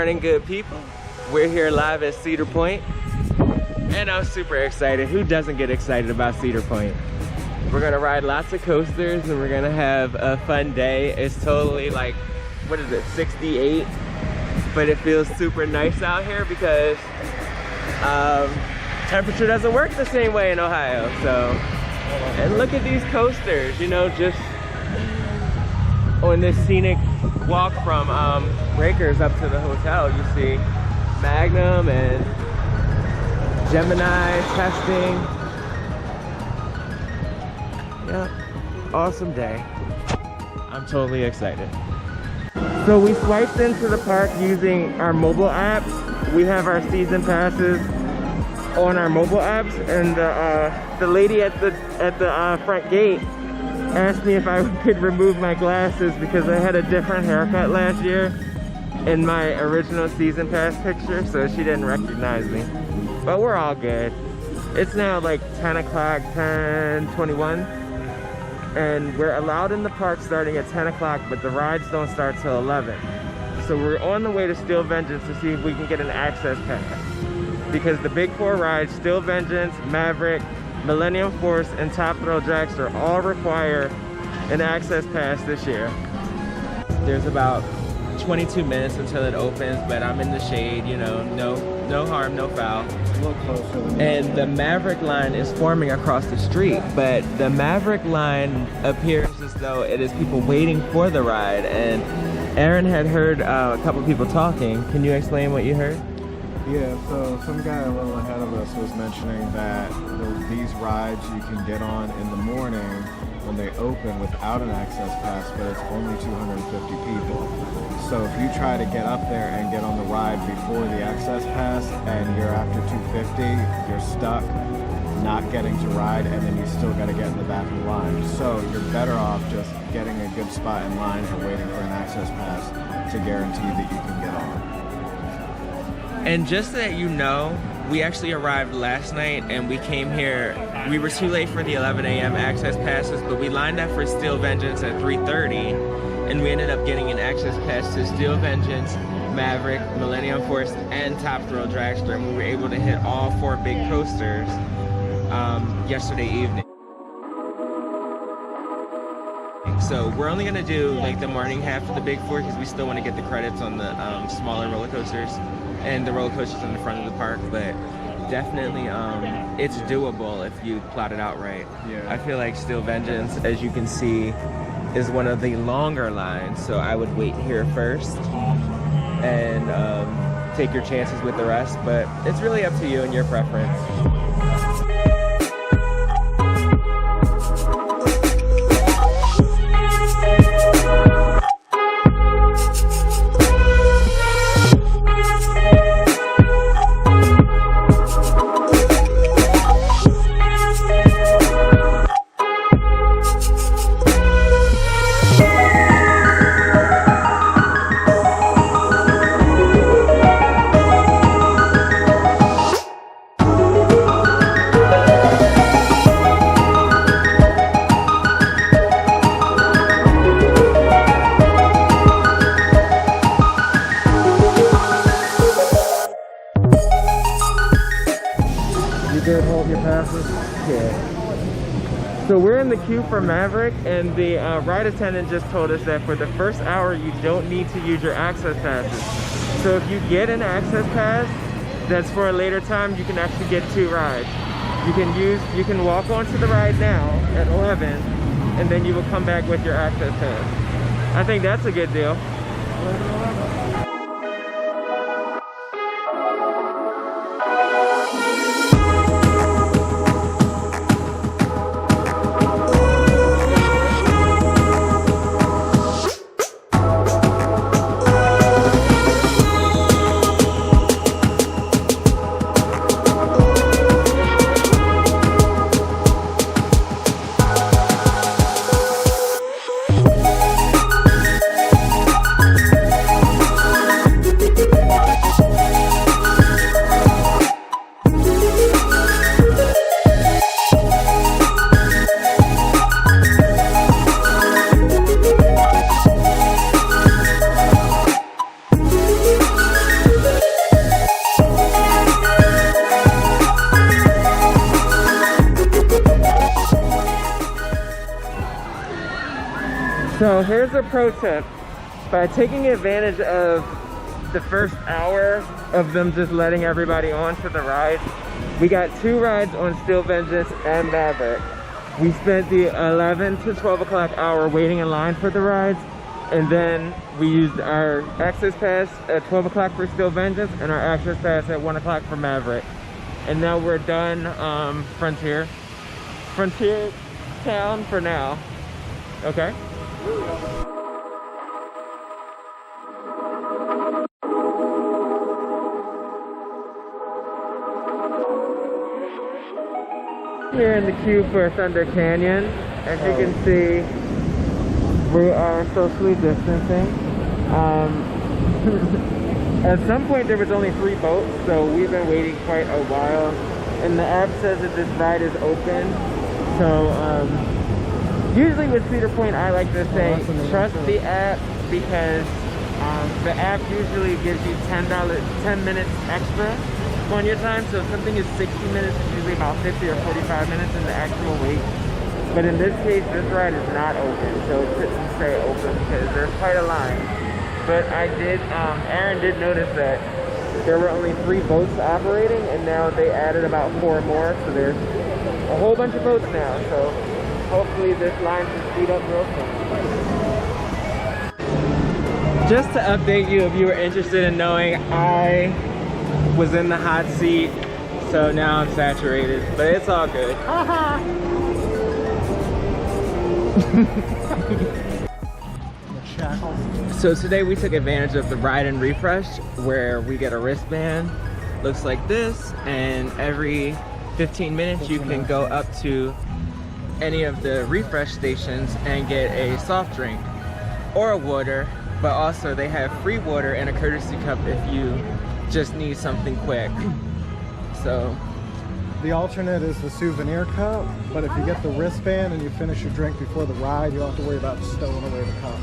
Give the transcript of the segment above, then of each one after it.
morning, good people. We're here live at Cedar Point, and I'm super excited. Who doesn't get excited about Cedar Point? We're gonna ride lots of coasters and we're gonna have a fun day. It's totally like, what is it, 68? But it feels super nice out here because temperature doesn't work the same way in Ohio. So, and look at these coasters, you know, just on this scenic walk from Breakers up to the hotel. You see Magnum and Gemini testing. Yeah, awesome day. I'm totally excited. So we swiped into the park using our mobile apps. We have our season passes on our mobile apps, and the lady at the front gate asked me if I could remove my glasses because I had a different haircut last year in my original season pass picture, so she didn't recognize me. But we're all good. It's now like 10 o'clock, 10:21, and we're allowed in the park starting at 10 o'clock, but the rides don't start till 11. So we're on the way to Steel Vengeance to see if we can get an access pass, because the big four rides, Steel Vengeance, Maverick, Millenium Force, and Top Thrill Dragster all require an access pass this year. There's about 22 minutes until it opens, but I'm in the shade, you know, no harm, no foul. A little closer than and the Maverick line is forming across the street, but the Maverick line appears as though it is people waiting for the ride, and Aaron had heard a couple people talking. Can you explain what you heard? Yeah, so some guy a little ahead of us was mentioning that these rides you can get on in the morning when they open without an access pass, but it's only 250 people. So if you try to get up there and get on the ride before the access pass and you're after 250, you're stuck not getting to ride, and then you still got to get in the back of the line. So you're better off just getting a good spot in line or waiting for an access pass to guarantee that you can get on. And just so that you know, we actually arrived last night and we came here. We were too late for the 11 a.m. access passes, but we lined up for Steel Vengeance at 3:30, and we ended up getting an access pass to Steel Vengeance, Maverick, Millenium Force, and Top Thrill Dragster, and we were able to hit all 4 big coasters yesterday evening. So we're only gonna do like the morning half of the big 4 because we still want to get the credits on the smaller roller coasters and the roller coasters in the front of the park, but definitely it's doable if you plot it out right. Yeah. I feel like Steel Vengeance, as you can see, is one of the longer lines, so I would wait here first and take your chances with the rest, but it's really up to you and your preference. Hold your passes? Yeah. So we're in the queue for Maverick, and the ride attendant just told us that for the first hour you don't need to use your access passes. So if you get an access pass that's for a later time, you can actually get 2 rides. You can walk onto the ride now at 11, and then you will come back with your access pass. I think that's a good deal. So here's a pro tip. By taking advantage of the first hour of them just letting everybody on to the rides, we got 2 rides on Steel Vengeance and Maverick. We spent the 11 to 12 o'clock hour waiting in line for the rides, and then we used our access pass at 12 o'clock for Steel Vengeance and our access pass at 1 o'clock for Maverick. And now we're done Frontier Town for now. Okay? Here in the queue for Thunder Canyon. As you can see, we are socially distancing. At some point there was only 3 boats, so we've been waiting quite a while. And the app says that this ride is open. So usually with Cedar Point, I like to say trust the app, because the app usually gives you $10 minutes extra on your time. So if something is 60 minutes, it's usually about 50 or 45 minutes in the actual wait. But in this case, this ride is not open, so it couldn't stay open because there's quite a line. But I did, Aaron did notice that there were only 3 boats operating, and now they added about 4 more, so there's a whole bunch of boats now. So hopefully this line can speed up real soon. Just to update you, if you were interested in knowing, I was in the hot seat, so now I'm saturated, but it's all good. So today we took advantage of the ride and refresh, where we get a wristband, looks like this, and every 15 minutes you can go up to any of the refresh stations and get a soft drink or a water, but also they have free water and a courtesy cup if you just need something quick. So the alternate is the souvenir cup, but if you get the wristband and you finish your drink before the ride, you don't have to worry about stowing away the cup.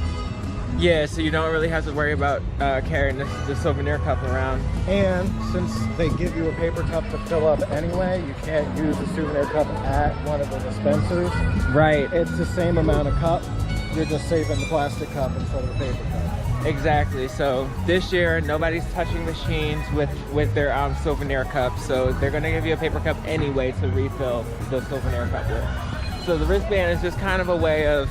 yeah, so you don't really have to worry about carrying the souvenir cup around. And since they give you a paper cup to fill up anyway, you can't use a souvenir cup at one of the dispensers. Right. It's the same amount of cup, you're just saving the plastic cup instead of the paper cup. Exactly. So this year nobody's touching machines with their souvenir cups, so they're going to give you a paper cup anyway to refill the souvenir cup with. So the wristband is just kind of a way of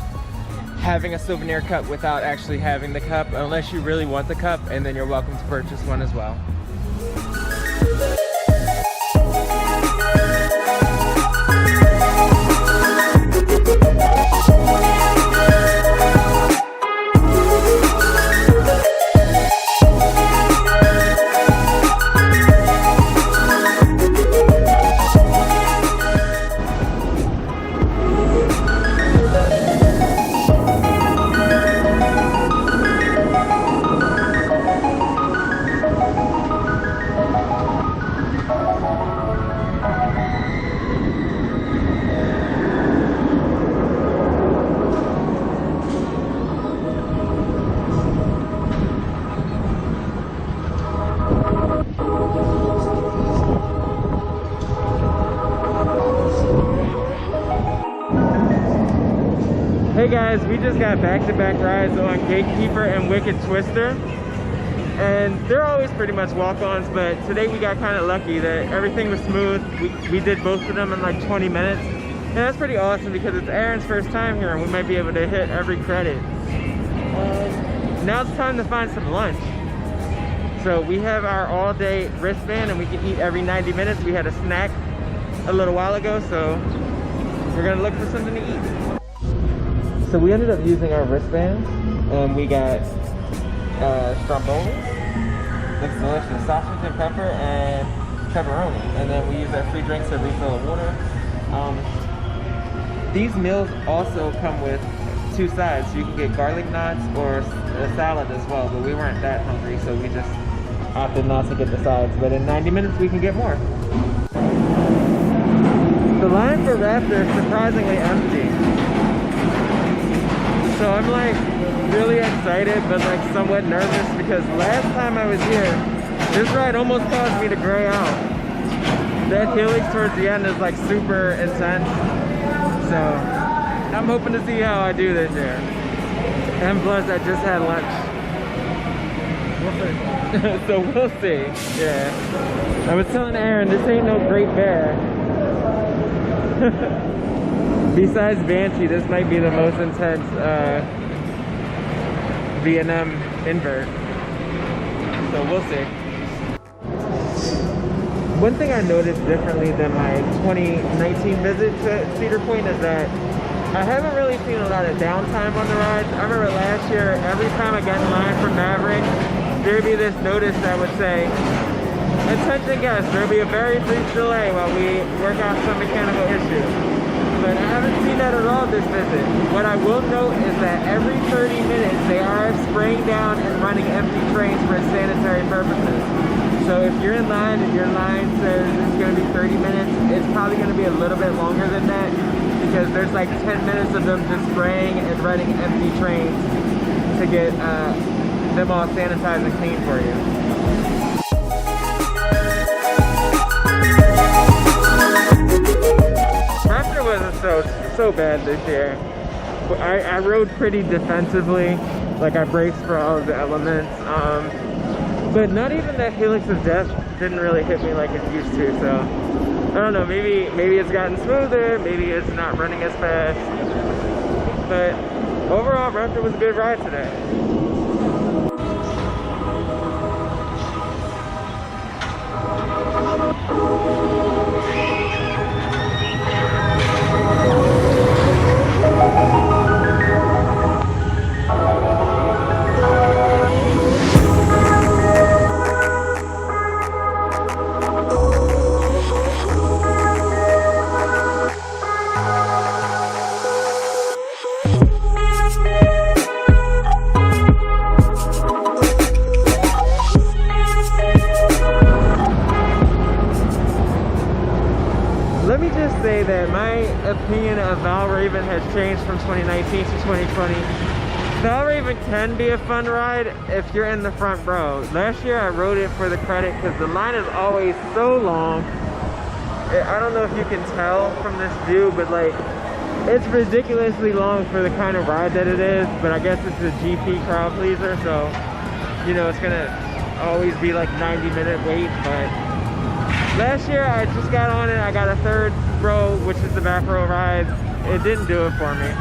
having a souvenir cup without actually having the cup, unless you really want the cup, and then you're welcome to purchase one as well. Hey guys, we just got back-to-back rides on Gatekeeper and Wicked Twister, and they're always pretty much walk-ons, but today we got kind of lucky that everything was smooth. We did both of them in like 20 minutes, and that's pretty awesome because it's Aaron's first time here and we might be able to hit every credit. Now it's time to find some lunch. So we have our all-day wristband and we can eat every 90 minutes. We had a snack a little while ago, so we're gonna look for something to eat. So we ended up using our wristbands, and we got stromboli, looks delicious, sausage and pepper, and pepperoni. And then we use our free drinks to refill the water. These meals also come with 2 sides. You can get garlic knots or a salad as well, but we weren't that hungry, so we just opted not to get the sides. But in 90 minutes, we can get more. The line for Raptor is surprisingly empty. So I'm like really excited, but like somewhat nervous, because last time I was here, this ride almost caused me to gray out. That helix towards the end is like super intense. So I'm hoping to see how I do this year. And plus, I just had lunch. We'll see. So we'll see. Yeah. I was telling Aaron, this ain't no Great Bear. Besides Banshee, this might be the most intense V&M invert. So we'll see. One thing I noticed differently than my 2019 visit to Cedar Point is that I haven't really seen a lot of downtime on the rides. I remember last year, every time I got in line for Maverick, there'd be this notice that would say, "Attention guests, there'll be a very brief delay while we work out some mechanical issues." But I haven't seen that at all this visit. What I will note is that every 30 minutes, they are spraying down and running empty trains for sanitary purposes. So if you're in line and your line says it's going to be 30 minutes, it's probably going to be a little bit longer than that, because there's like 10 minutes of them just spraying and running empty trains to get them all sanitized and clean for you. Raptor wasn't so bad this year. I rode pretty defensively, like I braced for all of the elements. But not even that Helix of Death didn't really hit me like it used to, so I don't know, maybe it's gotten smoother, maybe it's not running as fast. But overall, Raptor was a good ride today. Let me just say that my opinion of Valraven has changed from 2019 to 2020. Valraven can be a fun ride if you're in the front row. Last year I rode it for the credit because the line is always so long. I don't know if you can tell from this view, but like, it's ridiculously long for the kind of ride that it is, but I guess it's a GP crowd pleaser, so you know it's gonna always be like 90-minute wait. But last year I just got on it, I got a third row, which is the back row ride. It didn't do it for me.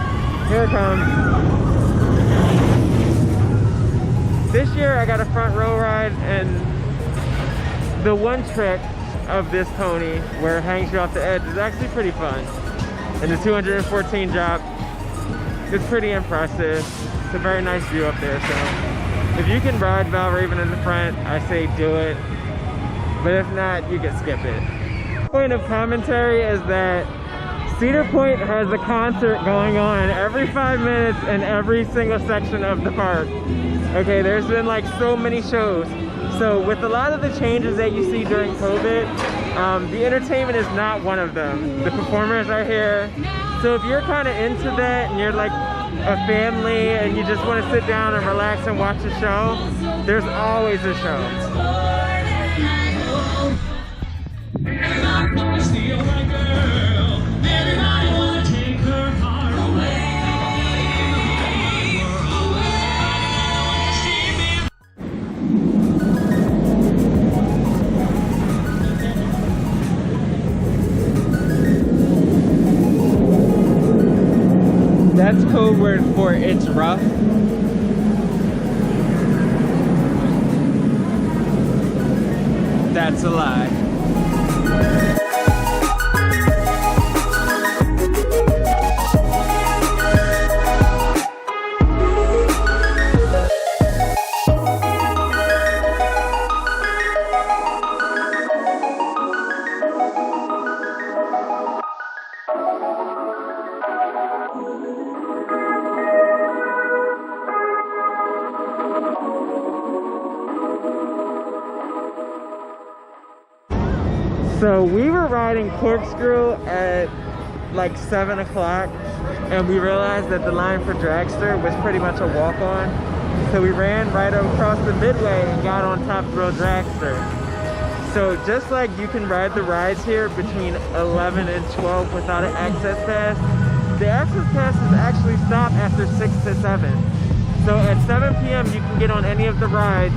Here it comes. This year I got a front row ride, and the one trick of this pony where it hangs you off the edge is actually pretty fun. And the 214 drop is pretty impressive. It's a very nice view up there, so if you can ride Valraven in the front, I say do it. But if not, you can skip it. Point of commentary is that Cedar Point has a concert going on every 5 minutes in every single section of the park. Okay, there's been like so many shows. So with a lot of the changes that you see during COVID, the entertainment is not one of them. The performers are here. So if you're kind of into that and you're like a family and you just want to sit down and relax and watch a show, there's always a show. That's code word for it's rough. That's a lie. So we were riding Corkscrew at like 7 o'clock, and we realized that the line for Dragster was pretty much a walk-on. So we ran right across the midway and got on top Thrill Dragster. So just like you can ride the rides here between 11 and 12 without an access pass, The access passes actually stop after 6 to 7. So at 7 p.m. you can get on any of the rides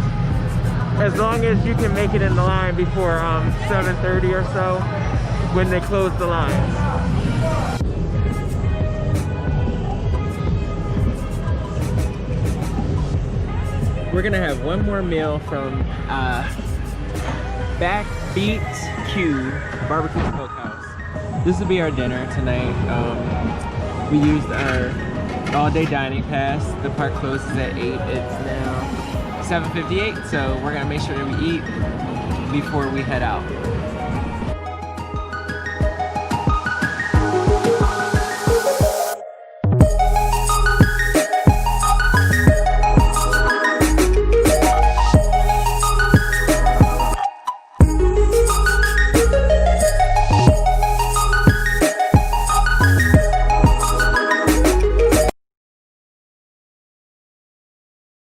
as long as you can make it in the line before 7:30 or so when they close the lines. We're gonna have one more meal from Backbeat Q Barbecue Smokehouse. This will be our dinner tonight. We used our all-day dining pass. The park closes at 8. It's now 7:58, so we're gonna make sure that we eat before we head out.